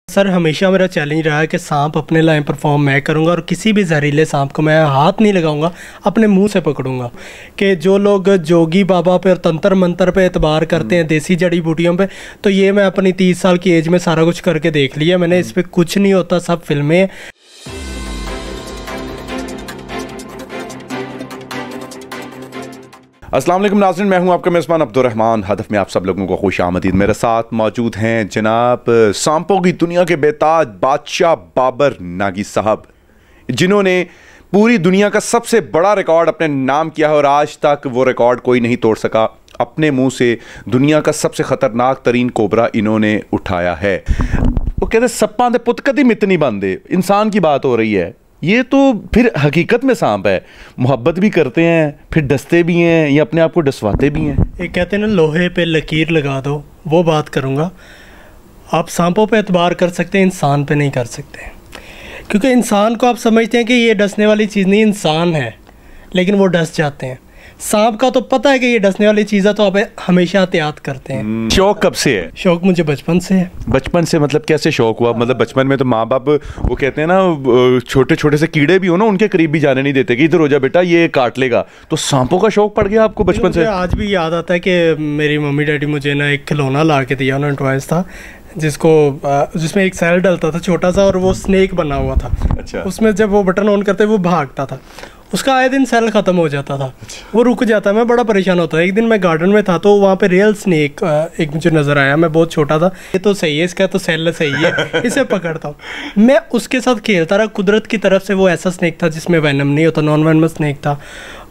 Sir हमेशा मेरा challenge रहा है कि सांप अपने लाइन परफॉर्म मैं करूंगा और किसी भी जहरीले सांप को मैं हाथ नहीं लगाऊंगा, अपने मुंह से पकड़ूंगा। कि जो लोग जोगी बाबा पे और तंत्र मंत्र पे एतबार करते हैं, देसी जड़ी बूटियों पे, तो ये मैं अपनी 30 साल की एज में सारा कुछ करके देख लिया मैंने। इस पर कुछ नहीं होता, सब फिल्में। अस्सलाम वालेकुम नाज़रीन, मैं हूं आपका मेज़बान अब्दुर्रहमान। हदफ में आप सब लोगों को खुश आमदीद। मेरे साथ मौजूद हैं जनाब सांपों की दुनिया के बेताज बादशाह बाबर नागी साहब, जिन्होंने पूरी दुनिया का सबसे बड़ा रिकॉर्ड अपने नाम किया है और आज तक वो रिकॉर्ड कोई नहीं तोड़ सका। अपने मुंह से दुनिया का सबसे ख़तरनाक तरीन कोबरा इन्होंने उठाया है। वो कहते सप्पां दे पुत कदी मित नहीं बनते। इंसान की बात हो रही है, ये तो फिर हकीकत में सांप है। मोहब्बत भी करते हैं, फिर डसते भी हैं या अपने आप को डसवाते भी हैं। एक कहते हैं ना, लोहे पे लकीर लगा दो, वो बात करूँगा। आप सांपों पे एतबार कर सकते हैं, इंसान पे नहीं कर सकते। क्योंकि इंसान को आप समझते हैं कि ये डसने वाली चीज़ नहीं, इंसान है, लेकिन वो डस जाते हैं। सांप का तो पता है कि ये डसने वाली चीज़ है, तो आप हमेशा एहतियात करते हैं। शौक कब से है? शौक मुझे बचपन से है। बचपन से मतलब कैसे शौक हुआ? मतलब बचपन में तो माँ बाप वो कहते हैं ना, छोटे छोटे से कीड़े भी हो ना, उनके करीब भी जाने नहीं देते कि इधर हो जा बेटा, ये काट लेगा। तो सांपों का शौक पड़ गया आपको बचपन से? आज भी याद आता है कि मेरी मम्मी डैडी मुझे ना एक खिलौना ला के दिया, उन्होंने टॉयज था जिसमें एक सेल डलता था छोटा सा, और वो स्नेक बना हुआ था। अच्छा। उसमें जब वो बटन ऑन करते वो भागता था, उसका आए दिन सेल ख़त्म हो जाता था। अच्छा। वो रुक जाता, मैं बड़ा परेशान होता। एक दिन मैं गार्डन में था तो वहाँ पे रियल स्नेक एक मुझे नज़र आया। मैं बहुत छोटा था, ये तो सही है, इसका तो सेल सही है, इसे पकड़ता हूँ। मैं उसके साथ खेलता रहा। कुदरत की तरफ से वो ऐसा स्नेक था जिसमें वैनम नहीं होता, नॉन वैनमस स्नेक था,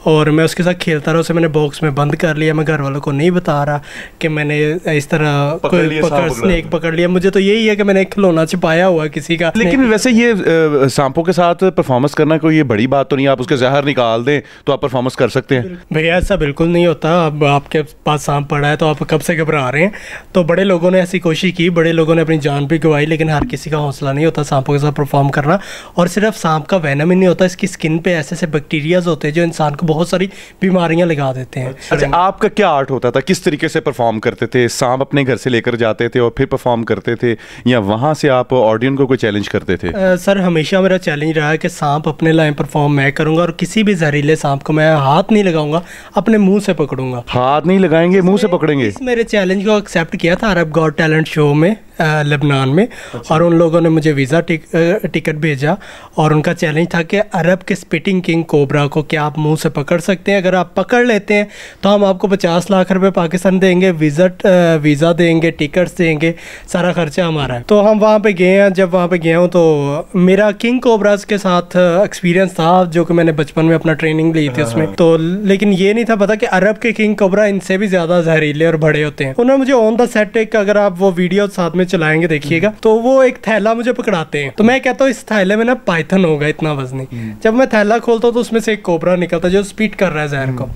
और मैं उसके साथ खेलता रहा। उसे मैंने बॉक्स में बंद कर लिया। मैं घर वालों को नहीं बता रहा कि मैंने इस तरह कोई स्नेक पकड़ लिया। मुझे तो यही है कि मैंने एक खिलौना छिपाया हुआ किसी का। लेकिन वैसे ये सांपों के साथ परफॉर्मेंस करना कोई ये बड़ी बात तो नहीं। आप उसके जहर निकाल दें तो आप परफॉर्मेंस कर सकते हैं। भैया ऐसा बिल्कुल नहीं होता। अब आपके पास सांप पड़ा है तो आप कब से घबरा रहे हैं? तो बड़े लोगों ने ऐसी कोशिश की, बड़े लोगों ने अपनी जान भी गंवाई, लेकिन हर किसी का हौसला नहीं होता सांपों के साथ परफॉर्म करना। और सिर्फ सांप का वैनम ही नहीं होता, इसकी स्किन पे ऐसे ऐसे बैक्टीरियाज होते हैं जो इंसान को बहुत सारी बीमारियां लगा देते हैं। अच्छा, आपका क्या आर्ट होता था? किस तरीके से परफॉर्म करते थे? सांप अपने घर से लेकर जाते थे और फिर परफॉर्म करते थे, या वहां से आप ऑडियंस को कोई चैलेंज करते थे? सर हमेशा मेरा चैलेंज रहा है कि सांप अपने लाइन परफॉर्म मैं करूंगा और किसी भी जहरीले सांप को मैं हाथ नहीं लगाऊंगा, अपने मुंह से पकड़ूंगा। हाथ नहीं लगाएंगे, मुंह से पकड़ेंगे? मेरे चैलेंज को एक्सेप्ट किया था अरब गॉट टैलेंट शो में लेबनान में। अच्छा। और उन लोगों ने मुझे वीज़ा टिकट भेजा और उनका चैलेंज था कि अरब के स्पिटिंग किंग कोबरा को क्या आप मुंह से पकड़ सकते हैं? अगर आप पकड़ लेते हैं तो हम आपको 50 लाख रुपए पाकिस्तान देंगे, वीज़ा देंगे, टिकट्स देंगे, सारा खर्चा हमारा है। तो हम वहाँ पे गए हैं। जब वहाँ पे गया हूँ तो मेरा किंग कोबराज के साथ एक्सपीरियंस था, जो कि मैंने बचपन में अपना ट्रेनिंग ली थी उसमें। तो लेकिन ये नहीं था पता कि अरब के किंग कोबरा इनसे भी ज़्यादा जहरीले और बड़े होते हैं। उन्होंने मुझे ऑन द सेट एक, अगर आप वो वीडियो साथ में चलाएंगे देखिएगा, तो वो एक थैला मुझे पकड़ाते हैं। तो मैं कहता हूँ इस थैले में ना पाइथन होगा, इतना वजनी। जब मैं थैला खोलता हूँ तो उसमें से एक कोबरा निकलता है जो स्पीट कर रहा है जहर को।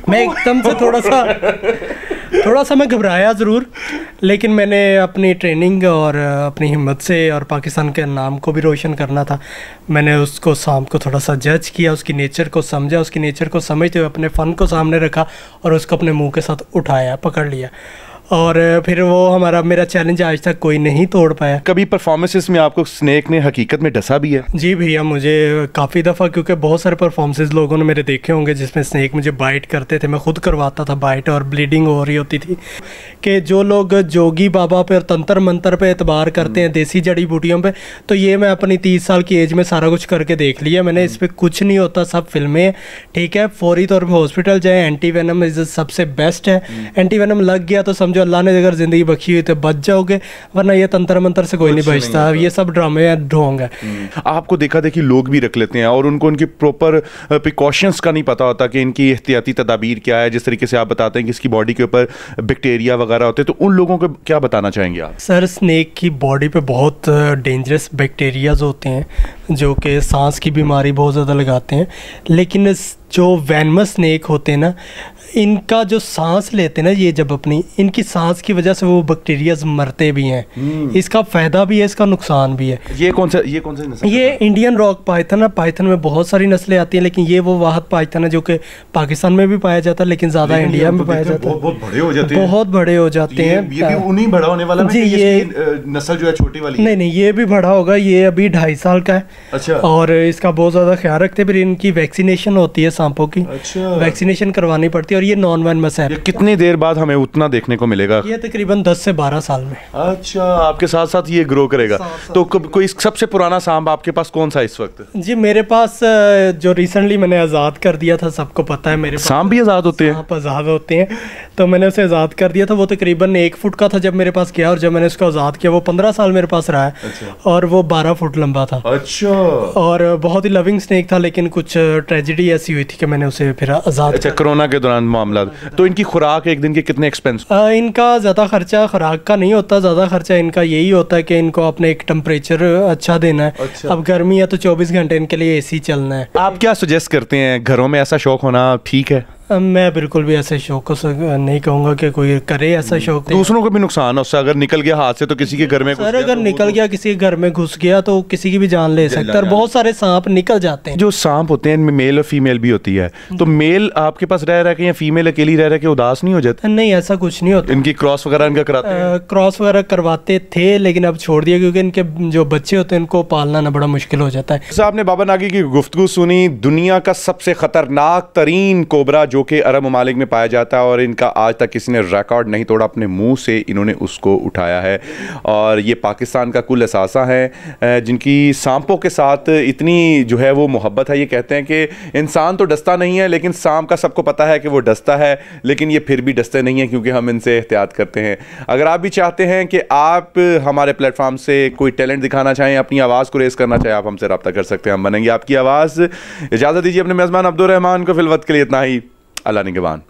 मैं एकदम से थोड़ा सा मैं घबराया ज़रूर, लेकिन मैंने अपनी ट्रेनिंग और अपनी हिम्मत से और पाकिस्तान के नाम को भी रोशन करना था। मैंने उसको सांप को थोड़ा सा जज किया, उसकी नेचर को समझा, उसकी नेचर को समझते हुए अपने फ़न को सामने रखा और उसको अपने मुंह के साथ उठाया, पकड़ लिया। और फिर वो मेरा चैलेंज आज तक कोई नहीं तोड़ पाया। कभी परफॉर्मेंसेस में आपको स्नेक ने हकीकत में डसा भी है? जी भैया, मुझे काफ़ी दफ़ा, क्योंकि बहुत सारे परफॉर्मेंसेस लोगों ने मेरे देखे होंगे जिसमें स्नेक मुझे बाइट करते थे। मैं खुद करवाता था बाइट और ब्लीडिंग हो रही होती थी। कि जो लोग जोगी बाबा पे और तंत्र मंत्र पे एतबार करते हैं, देसी जड़ी बूटियों पे, तो ये मैं अपनी 30 साल की एज में सारा कुछ करके देख लिया मैंने। इस पर कुछ नहीं होता, सब फिल्में। ठीक है, फौरी तौर पर हॉस्पिटल जाए। एंटी वेनम इज सबसे बेस्ट है। एंटी वेनम लग गया तो समझो अल्लाह ने अगर जिंदगी बख्शी हुई तो बच जाओगे, वरना ये तंत्र मंत्र से कोई नहीं बचता। ये सब ड्रामे है, ढोंग है। आपको देखा देखी लोग भी रख लेते हैं और उनको उनकी प्रॉपर प्रिकॉशंस का नहीं पता होता कि इनकी एहतियाती तदाबीर क्या है। जिस तरीके से आप बताते हैं कि इसकी बॉडी के ऊपर बैक्टीरिया वगैरह होते हैं, तो उन लोगों को क्या बताना चाहेंगे आप? सर, स्नेक की बॉडी पे बहुत डेंजरस बैक्टीरियाज होते हैं जो कि सांस की बीमारी बहुत ज़्यादा लगाते हैं। लेकिन जो वैनमस स्नेक होते हैं ना, इनका जो सांस लेते हैं ना, ये जब अपनी इनकी सांस की वजह से वो बैक्टीरियाज मरते भी हैं। इसका फ़ायदा भी है, इसका नुकसान भी है। ये कौन सा नस्ल? ये इंडियन रॉक पाइथन है। पाइथन में बहुत सारी नस्लें आती हैं, लेकिन ये वो वाहद पाइथन है जो कि पाकिस्तान में भी पाया जाता है, लेकिन ज़्यादा इंडिया में पाया जाता है। बहुत बड़े हो जाते हैं, बहुत बड़े हो जाते हैं। ये भी उन्हीं बड़ा होने वाला है जी, ये नस्ल जो है छोटी वाली? नहीं, ये भी बड़ा होगा। ये अभी 2.5 साल का है। अच्छा। और इसका बहुत ज़्यादा ख्याल रखते हैं। फिर इनकी वैक्सीनेशन होती है सांपों की। अच्छा। वैक्सीनेशन करवानी पड़ती है। और ये नॉन वेनमस है। कितनी देर बाद हमें उतना देखने को मिलेगा? ये तकरीबन 10 से 12 साल में। अच्छा, आपके साथ साथ ये ग्रो करेगा। तो कोई सबसे पुराना सांप आपके पास कौन सा इस वक्त? जी, मेरे पास जो रिसेंटली मैंने आज़ाद कर दिया था, सबको पता है मेरे पास सांप भी आज़ाद होते हैं। सांप आज़ाद होते हैं, तो मैंने उसे आज़ाद कर दिया था। वो तकरीबन 1 फुट का था जब मेरे पास गया, और जब मैंने उसको आज़ाद किया वो 15 साल मेरे पास रहा है। अच्छा। और वो 12 फुट लंबा था। अच्छा। और बहुत ही लविंग स्नेक था, लेकिन कुछ ट्रेजेडी ऐसी हुई थी कि मैंने उसे फिर आज़ाद। अच्छा, कोरोना के दौरान मामला। तो इनकी खुराक एक दिन के कितने एक्सपेंस? इनका ज़्यादा खर्चा खुराक का नहीं होता। ज़्यादा खर्चा इनका यही होता है कि इनको अपने एक टेम्परेचर अच्छा देना है। अच्छा। अब गर्मी है तो 24 घंटे इनके लिए एसी चलना है। आप क्या सजेस्ट करते हैं, घरों में ऐसा शौक होना ठीक है? मैं बिल्कुल भी ऐसे शौक से नहीं कहूँगा कि कोई करे ऐसा शौक। दूसरों को भी नुकसान है उससे, अगर निकल गया हाथ से तो किसी के घर में सर, अगर निकल गया किसी के घर में घुस गया तो किसी की भी जान ले सकता है। और बहुत सारे सांप निकल जाते हैं। जो सांप होते हैं इनमें मेल और फीमेल भी होती है, तो मेल आपके पास रह रहा है या फीमेल अकेली रह रहा है उदास नहीं हो जाता? नहीं, ऐसा कुछ नहीं होता। इनकी क्रॉस वगैरह इनका कराते हैं? क्रॉस वगैरह करवाते थे, लेकिन अब छोड़ दिया क्योंकि इनके जो बच्चे होते हैं इनको पालना ना बड़ा मुश्किल हो जाता है। आपने बाबा नागी की गुफ्तगू सुनी। दुनिया का सबसे खतरनाक तरीन कोबरा जो कि अरब ममालिक में पाया जाता है, और इनका आज तक किसी ने रिकॉर्ड नहीं तोड़ा। अपने मुंह से इन्होंने उसको उठाया है, और ये पाकिस्तान का कुल असासा है जिनकी सांपों के साथ इतनी जो है वो मोहब्बत है। ये कहते हैं कि इंसान तो डसता नहीं है, लेकिन सांप का सबको पता है कि वो डसता है, लेकिन ये फिर भी डसते नहीं हैं क्योंकि हम इनसे एहतियात करते हैं। अगर आप भी चाहते हैं कि आप हमारे प्लेटफॉर्म से कोई टैलेंट दिखाना चाहें, अपनी आवाज़ को रेस करना चाहें, आप हमसे रब्ता कर सकते हैं। हम बनेंगे आपकी आवाज़। इजाज़त दीजिए अपने मेज़बान अब्दुल रहमान को। फिलवक्त के लिए इतना ही। अल्लाह निगहबान।